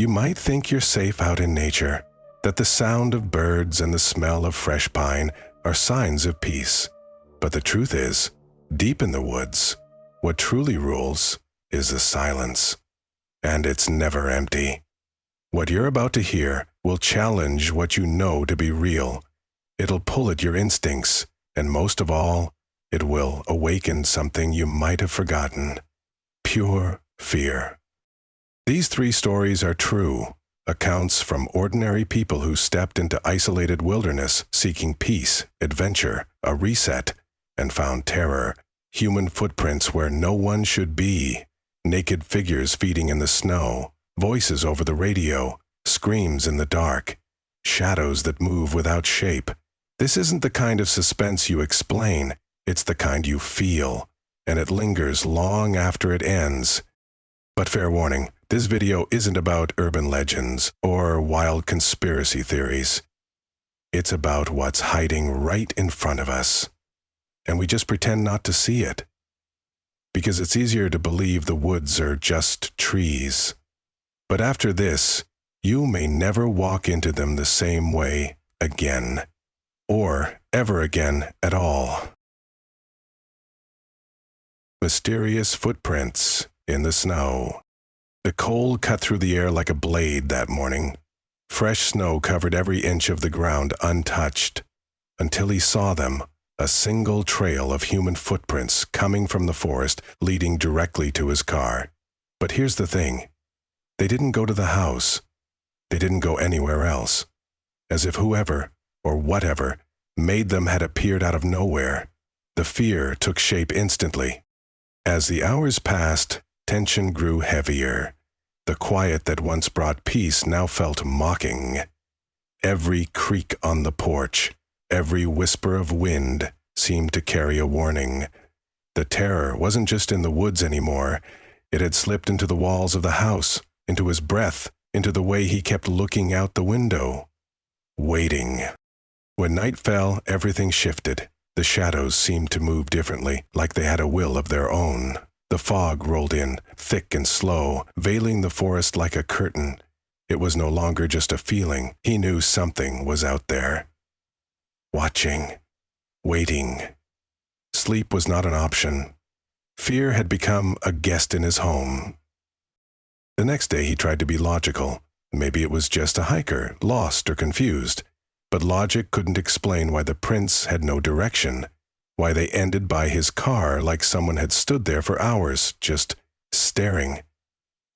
You might think you're safe out in nature, that the sound of birds and the smell of fresh pine are signs of peace. But the truth is, deep in the woods, what truly rules is the silence. And it's never empty. What you're about to hear will challenge what you know to be real. It'll pull at your instincts, and most of all, it will awaken something you might have forgotten. Pure fear. These 3 stories are true, accounts from ordinary people who stepped into isolated wilderness seeking peace, adventure, a reset, and found terror, human footprints where no one should be, naked figures feeding in the snow, voices over the radio, screams in the dark, shadows that move without shape. This isn't the kind of suspense you explain, it's the kind you feel, and it lingers long after it ends. But fair warning, this video isn't about urban legends or wild conspiracy theories. It's about what's hiding right in front of us, and we just pretend not to see it. Because it's easier to believe the woods are just trees. But after this, you may never walk into them the same way again, or ever again at all. Mysterious footprints in the snow. The cold cut through the air like a blade that morning. Fresh snow covered every inch of the ground untouched, until he saw them, a single trail of human footprints coming from the forest leading directly to his car. But here's the thing. They didn't go to the house. They didn't go anywhere else. As if whoever, or whatever, made them had appeared out of nowhere. The fear took shape instantly. As the hours passed, tension grew heavier. The quiet that once brought peace now felt mocking. Every creak on the porch, every whisper of wind seemed to carry a warning. The terror wasn't just in the woods anymore. It had slipped into the walls of the house, into his breath, into the way he kept looking out the window. Waiting. When night fell, everything shifted. The shadows seemed to move differently, like they had a will of their own. The fog rolled in, thick and slow, veiling the forest like a curtain. It was no longer just a feeling. He knew something was out there. Watching. Waiting. Sleep was not an option. Fear had become a guest in his home. The next day he tried to be logical. Maybe it was just a hiker, lost or confused. But logic couldn't explain why the prints had no direction, why they ended by his car like someone had stood there for hours, just staring.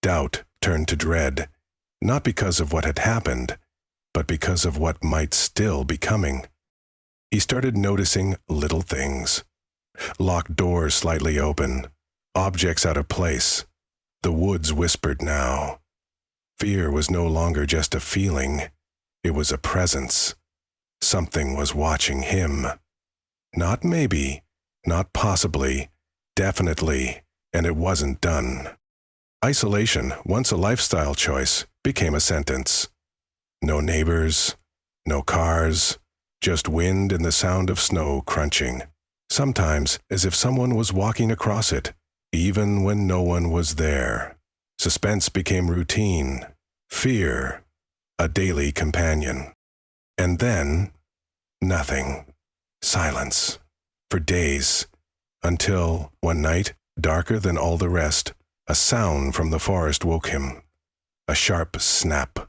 Doubt turned to dread, not because of what had happened, but because of what might still be coming. He started noticing little things. Locked doors slightly open, objects out of place. The woods whispered now. Fear was no longer just a feeling, it was a presence. Something was watching him. Not maybe, not possibly, definitely, and it wasn't done. Isolation, once a lifestyle choice, became a sentence. No neighbors, no cars, just wind and the sound of snow crunching. Sometimes as if someone was walking across it, even when no one was there. Suspense became routine. Fear, a daily companion. And then, nothing. Silence. For days. Until, one night, darker than all the rest, a sound from the forest woke him. A sharp snap.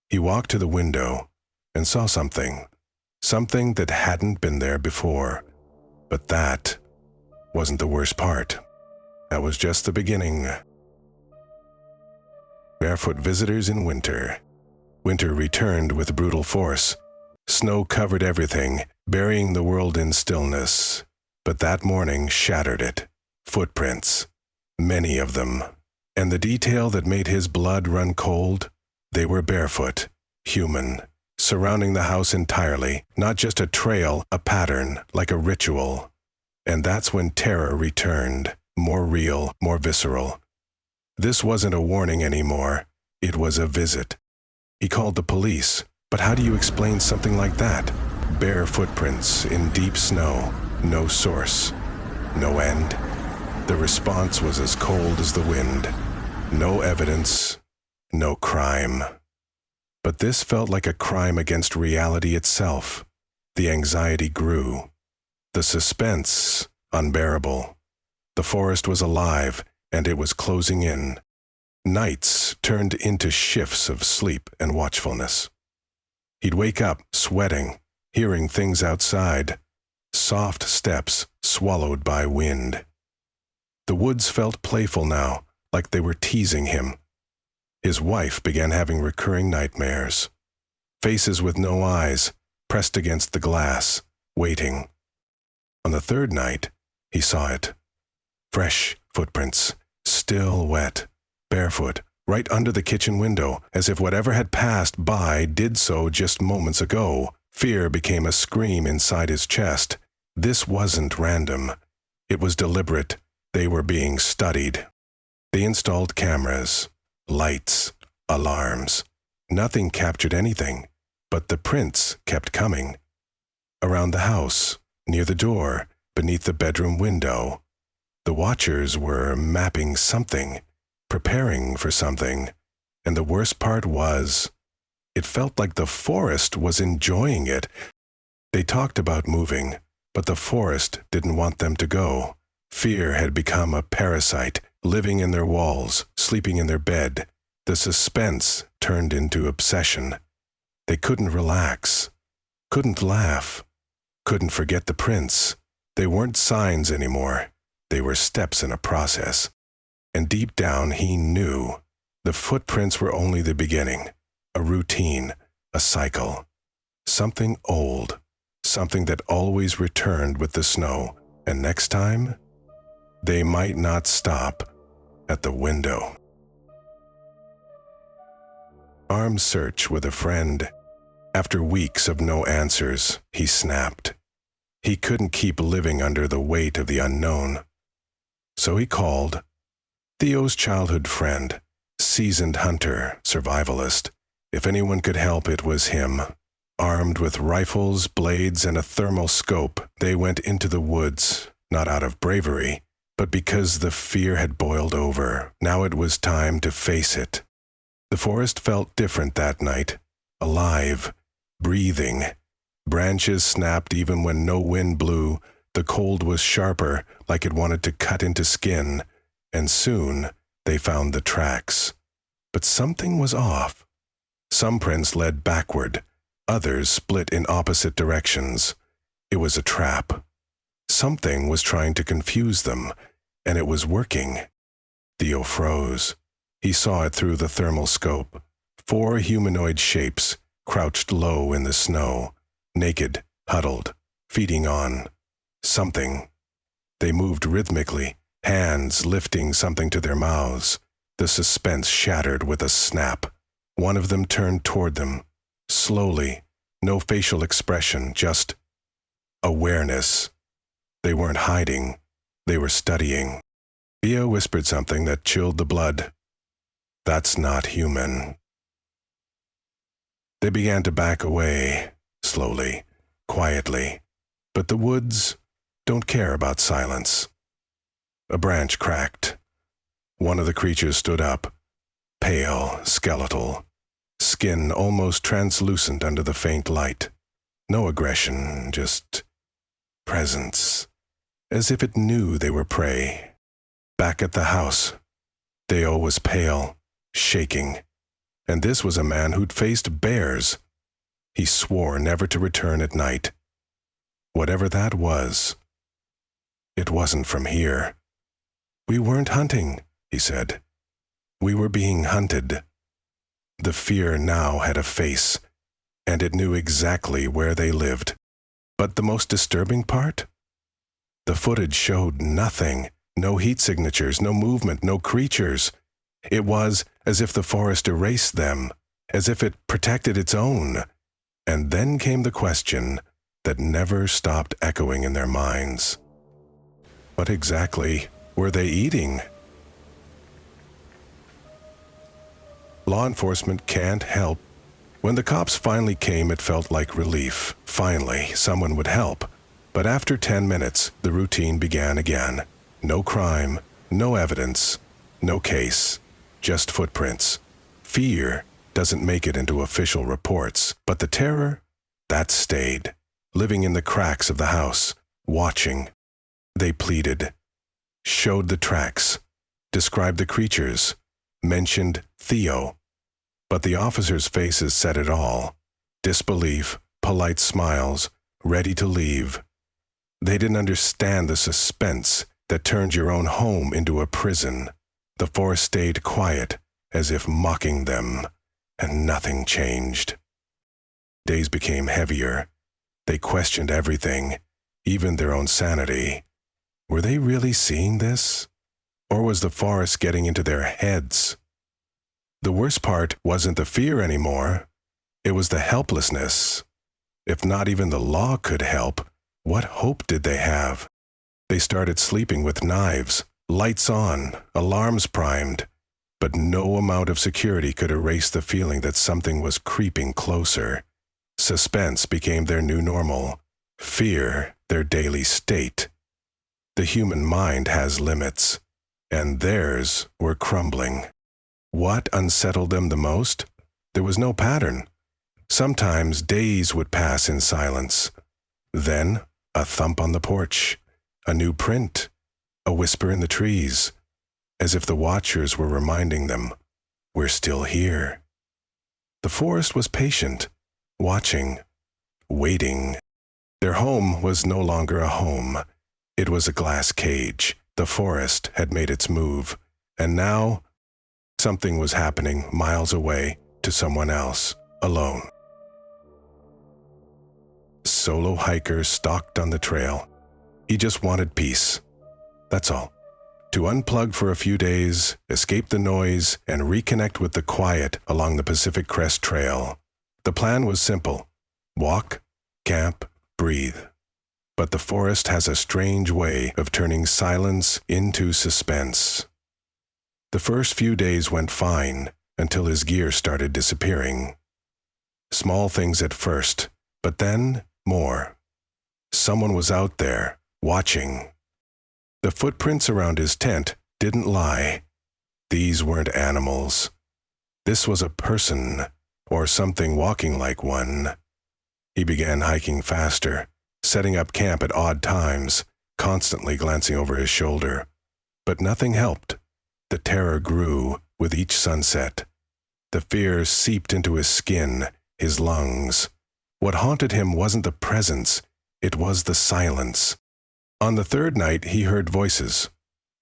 He walked to the window and saw something. Something that hadn't been there before. But that wasn't the worst part. That was just the beginning. Barefoot visitors in winter. Winter returned with brutal force. Snow covered everything, burying the world in stillness. But that morning shattered it. Footprints. Many of them. And the detail that made his blood run cold? They were barefoot, human, surrounding the house entirely, not just a trail, a pattern, like a ritual. And that's when terror returned, more real, more visceral. This wasn't a warning anymore. It was a visit. He called the police. But how do you explain something like that? Bare footprints in deep snow, no source, no end. The response was as cold as the wind. No evidence, no crime. But this felt like a crime against reality itself. The anxiety grew. The suspense unbearable. The forest was alive, and it was closing in. Nights turned into shifts of sleep and watchfulness. He'd wake up, sweating, hearing things outside, soft steps swallowed by wind. The woods felt playful now, like they were teasing him. His wife began having recurring nightmares. Faces with no eyes, pressed against the glass, waiting. On the third night, he saw it. Fresh footprints, still wet, barefoot, right under the kitchen window, as if whatever had passed by did so just moments ago. Fear became a scream inside his chest. This wasn't random. It was deliberate. They were being studied. They installed cameras, lights, alarms. Nothing captured anything, but the prints kept coming. Around the house, near the door, beneath the bedroom window. The watchers were mapping something, preparing for something, and the worst part was, it felt like the forest was enjoying it. They talked about moving, but the forest didn't want them to go. Fear had become a parasite, living in their walls, sleeping in their bed. The suspense turned into obsession. They couldn't relax, couldn't laugh, couldn't forget the prints. They weren't signs anymore. They were steps in a process. And deep down he knew the footprints were only the beginning, a routine, a cycle. Something old, something that always returned with the snow. And next time, they might not stop at the window. Armed search with a friend. After weeks of no answers, he snapped. He couldn't keep living under the weight of the unknown. So he called. Theo's childhood friend, seasoned hunter, survivalist. If anyone could help, it was him. Armed with rifles, blades, and a thermal scope, they went into the woods, not out of bravery, but because the fear had boiled over. Now it was time to face it. The forest felt different that night, alive, breathing. Branches snapped even when no wind blew. The cold was sharper, like it wanted to cut into skin, and soon they found the tracks. But something was off. Some prints led backward, others split in opposite directions. It was a trap. Something was trying to confuse them, and it was working. Theo froze. He saw it through the thermal scope. 4 humanoid shapes, crouched low in the snow, naked, huddled, feeding on something. They moved rhythmically, hands lifting something to their mouths. The suspense shattered with a snap. One of them turned toward them, slowly, no facial expression, just awareness. They weren't hiding, they were studying. Theo whispered something that chilled the blood. That's not human. They began to back away, slowly, quietly. But the woods don't care about silence. A branch cracked. One of the creatures stood up, pale, skeletal, skin almost translucent under the faint light. No aggression, just presence, as if it knew they were prey. Back at the house, Theo was pale, shaking, and this was a man who'd faced bears. He swore never to return at night. Whatever that was, it wasn't from here. We weren't hunting, he said. We were being hunted. The fear now had a face, and it knew exactly where they lived. But the most disturbing part? The footage showed nothing. No heat signatures, no movement, no creatures. It was as if the forest erased them, as if it protected its own. And then came the question that never stopped echoing in their minds. What exactly were they eating? Law enforcement can't help. When the cops finally came, it felt like relief. Finally, someone would help. But after 10 minutes, the routine began again. No crime, no evidence, no case, just footprints. Fear doesn't make it into official reports, but the terror, that stayed, living in the cracks of the house, watching. They pleaded, showed the tracks, described the creatures, mentioned Theo. But the officers' faces said it all. Disbelief, polite smiles, ready to leave. They didn't understand the suspense that turned your own home into a prison. The forest stayed quiet, as if mocking them, and nothing changed. Days became heavier. They questioned everything, even their own sanity. Were they really seeing this? Or was the forest getting into their heads? The worst part wasn't the fear anymore. It was the helplessness. If not even the law could help, what hope did they have? They started sleeping with knives, lights on, alarms primed, but no amount of security could erase the feeling that something was creeping closer. Suspense became their new normal, fear their daily state. The human mind has limits, and theirs were crumbling. What unsettled them the most? There was no pattern. Sometimes days would pass in silence. Then, a thump on the porch, a new print, a whisper in the trees, as if the watchers were reminding them, we're still here. The forest was patient, watching, waiting. Their home was no longer a home. It was a glass cage. The forest had made its move, and now something was happening miles away to someone else, alone. Solo hiker stalked on the trail. He just wanted peace. That's all. To unplug for a few days, escape the noise, and reconnect with the quiet along the Pacific Crest Trail. The plan was simple. Walk, camp, breathe. But the forest has a strange way of turning silence into suspense. The first few days went fine until his gear started disappearing. Small things at first, but then more. Someone was out there, watching. The footprints around his tent didn't lie. These weren't animals. This was a person, or something walking like one. He began hiking faster, setting up camp at odd times, constantly glancing over his shoulder. But nothing helped. The terror grew with each sunset. The fear seeped into his skin, his lungs. What haunted him wasn't the presence, it was the silence. On the third night, he heard voices.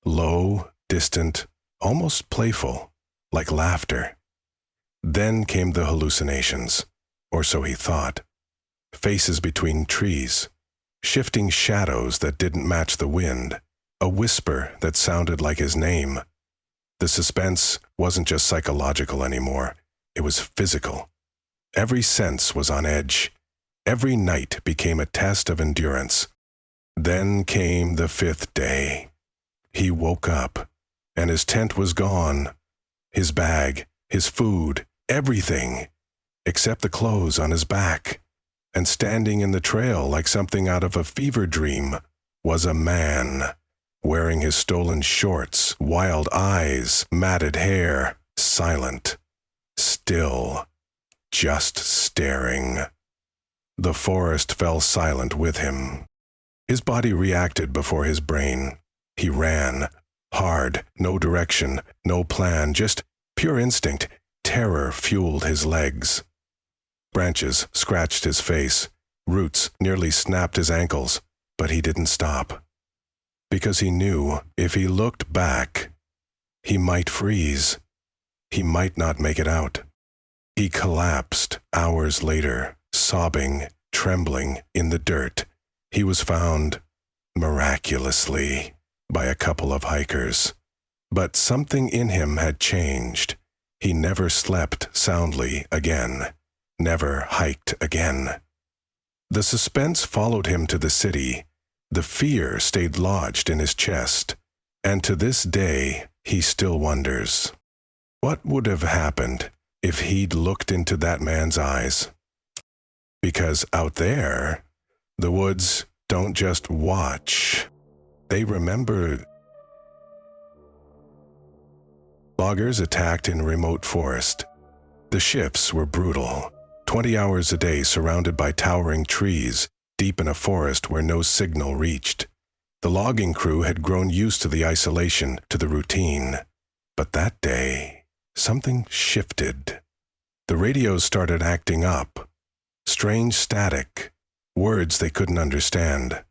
Low, distant, almost playful, like laughter. Then came the hallucinations, or so he thought. Faces between trees, shifting shadows that didn't match the wind, a whisper that sounded like his name. The suspense wasn't just psychological anymore, it was physical. Every sense was on edge. Every night became a test of endurance. Then came the fifth day. He woke up, and his tent was gone. His bag, his food, everything, except the clothes on his back. And standing in the trail like something out of a fever dream was a man, wearing his stolen shorts, wild eyes, matted hair, silent, still, just staring. The forest fell silent with him. His body reacted before his brain. He ran, hard, no direction, no plan, just pure instinct. Terror fueled his legs. Branches scratched his face, roots nearly snapped his ankles, but he didn't stop. Because he knew if he looked back, he might freeze. He might not make it out. He collapsed hours later, sobbing, trembling in the dirt. He was found, miraculously, by a couple of hikers. But something in him had changed. He never slept soundly again, never hiked again. The suspense followed him to the city. The fear stayed lodged in his chest. And to this day, he still wonders, what would have happened if he'd looked into that man's eyes? Because out there, the woods don't just watch, they remember. Loggers attacked in remote forest, The shifts were brutal. 20 hours a day surrounded by towering trees, deep in a forest where no signal reached. The logging crew had grown used to the isolation, to the routine. But that day, something shifted. The radios started acting up. Strange static, words they couldn't understand,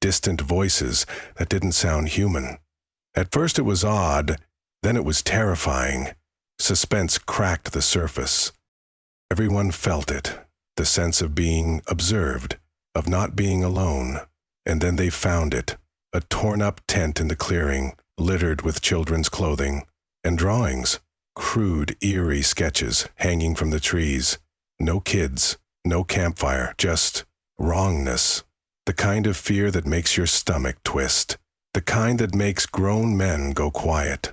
distant voices that didn't sound human. At first it was odd, then it was terrifying. Suspense cracked the surface. Everyone felt it, the sense of being observed, of not being alone. And then they found it, a torn-up tent in the clearing, littered with children's clothing and drawings, crude, eerie sketches hanging from the trees. No kids, no campfire, just wrongness. The kind of fear that makes your stomach twist, the kind that makes grown men go quiet.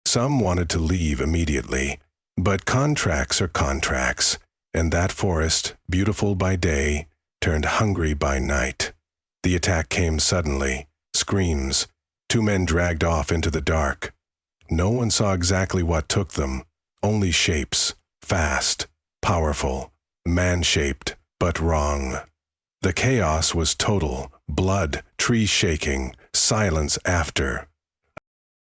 Some wanted to leave immediately, but contracts are contracts, and that forest, beautiful by day, turned hungry by night. The attack came suddenly, screams, 2 men dragged off into the dark. No one saw exactly what took them, only shapes, fast, powerful, man-shaped, but wrong. The chaos was total, blood, trees shaking, silence after.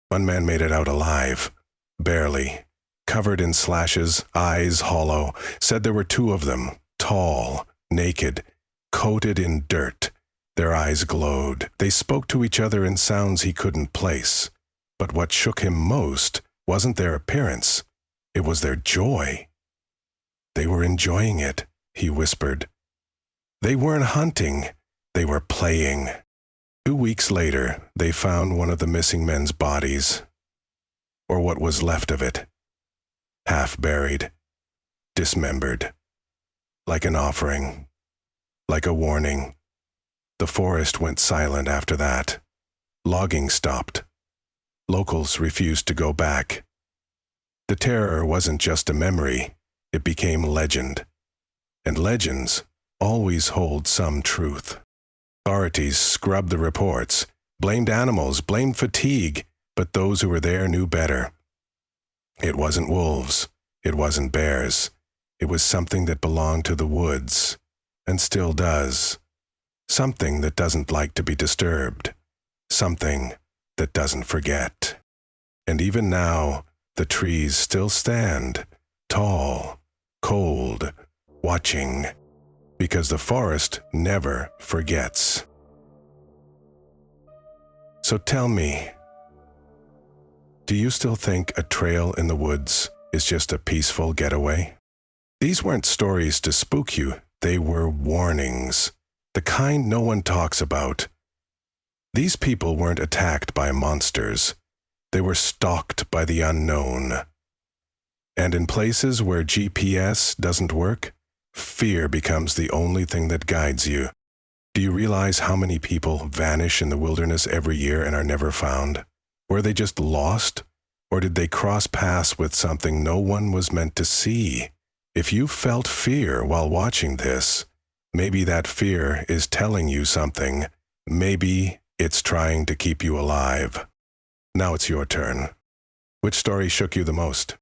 One man made it out alive, barely, covered in slashes, eyes hollow, said there were 2 of them, tall, naked, coated in dirt. Their eyes glowed. They spoke to each other in sounds he couldn't place. But what shook him most wasn't their appearance, it was their joy. They were enjoying it, he whispered. They weren't hunting, they were playing. 2 weeks later, they found one of the missing men's bodies, or what was left of it, half buried, dismembered, like an offering, like a warning. The forest went silent after that. Logging stopped. Locals refused to go back. The terror wasn't just a memory, it became legend. And legends always hold some truth. Authorities scrubbed the reports, blamed animals, blamed fatigue, but those who were there knew better. It wasn't wolves, it wasn't bears. It was something that belonged to the woods, and still does. Something that doesn't like to be disturbed. Something that doesn't forget. And even now, the trees still stand, tall, cold, watching, because the forest never forgets. So tell me, do you still think a trail in the woods is just a peaceful getaway? These weren't stories to spook you, they were warnings, the kind no one talks about. These people weren't attacked by monsters, they were stalked by the unknown. And in places where GPS doesn't work, fear becomes the only thing that guides you. Do you realize how many people vanish in the wilderness every year and are never found? Were they just lost? Or did they cross paths with something no one was meant to see? If you felt fear while watching this, maybe that fear is telling you something. Maybe it's trying to keep you alive. Now it's your turn. Which story shook you the most?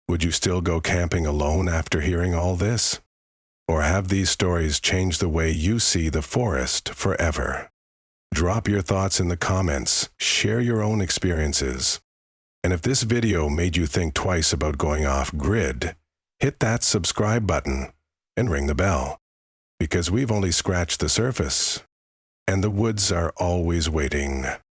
Would you still go camping alone after hearing all this? Or have these stories changed the way you see the forest forever? Drop your thoughts in the comments, share your own experiences. And if this video made you think twice about going off grid, hit that subscribe button and ring the bell. Because we've only scratched the surface, and the woods are always waiting.